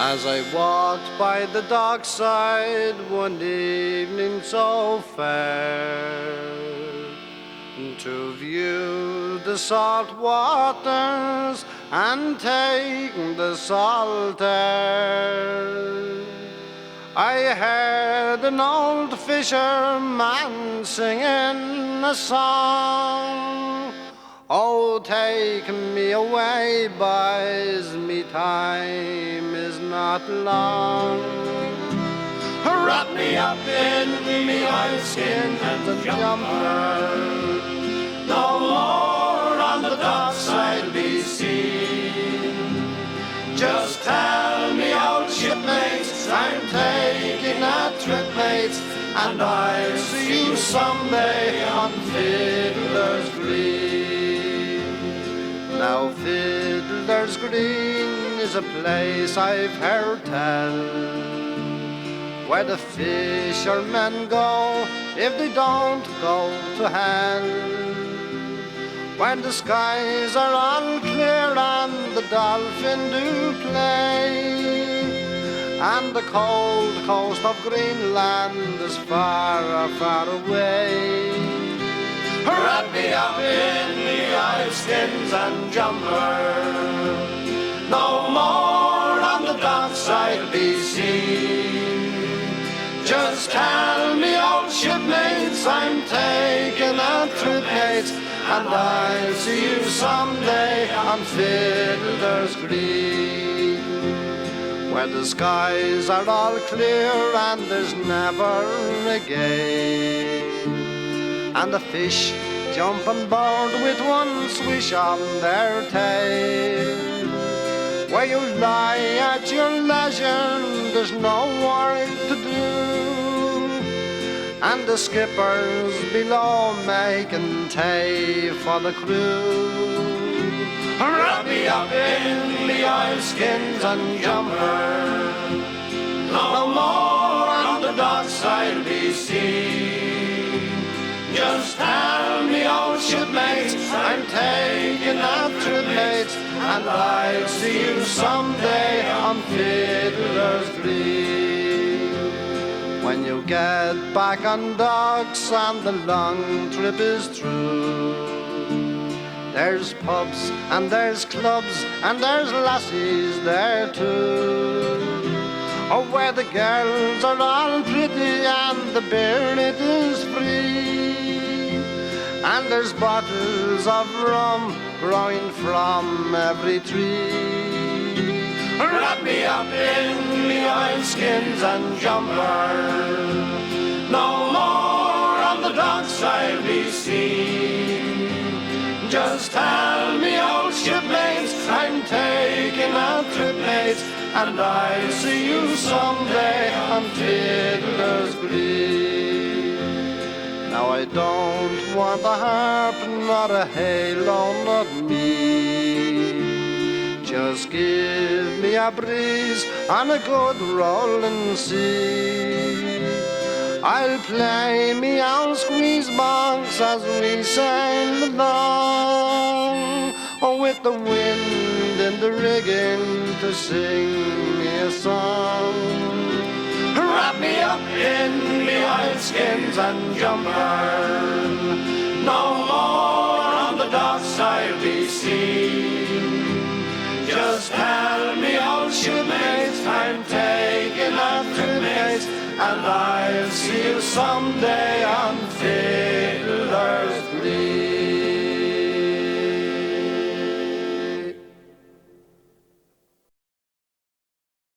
As I walked by the dockside one evening so fair, to view the salt waters and take the salt air, I heard an old fisherman singing a song. Oh, take me away, boys, me time is not long. Wrap me up in me oilskin and jumper, no more on the dockside be seen. Just tell me, old shipmates, I'm taking a trip, mates, and I'll see you someday on Fiddler's Green. Now Fiddler's Green is a place I've heard tell, where the fishermen go if they don't go to hell, when the skies are all clear and the dolphin do play, and the cold coast of Greenland is far, far away. Wrap me up in the oilskins and jumper, no more on the dockside be seen. Just tell me, old shipmates, I'm taking a trip, mates, and I'll see you someday on Fiddler's Green, where the skies are all clear and there's never a gale, and the fish jump on board with one swish on their tail, where you lie at your leisure, there's no work to do, and the skippers below making tea for the crew. Wrap me up in the oilskins and jumper, no more on the dockside be seen. Just tell me, old shipmates, I'm taking a trip, mates, and I'll see you someday on Fiddler's Green. When you get back on docks and the long trip is through, there's pubs and there's clubs and there's lassies there too. Oh, where the girls are all pretty and the beer it is free, and there's bottles of rum growing from every tree. Wrap me up in me oilskins and jumper, no more on the dockside be seen. Just tell me, old shipmates, I'm taking a trip, mates, and I'll see you someday on Fiddler's Green. Now I don't want a harp, not a halo, not me. Just give me a breeze and a good rolling sea. I'll play me old squeeze box as we sail along, with the wind in the rigging to sing me a song. Wrap me up in me oilskins and jumper, no more on the dockside be seen. Just tell me, old shipmates, I'm taking a trip, mates, and I'll see you someday on Fiddler's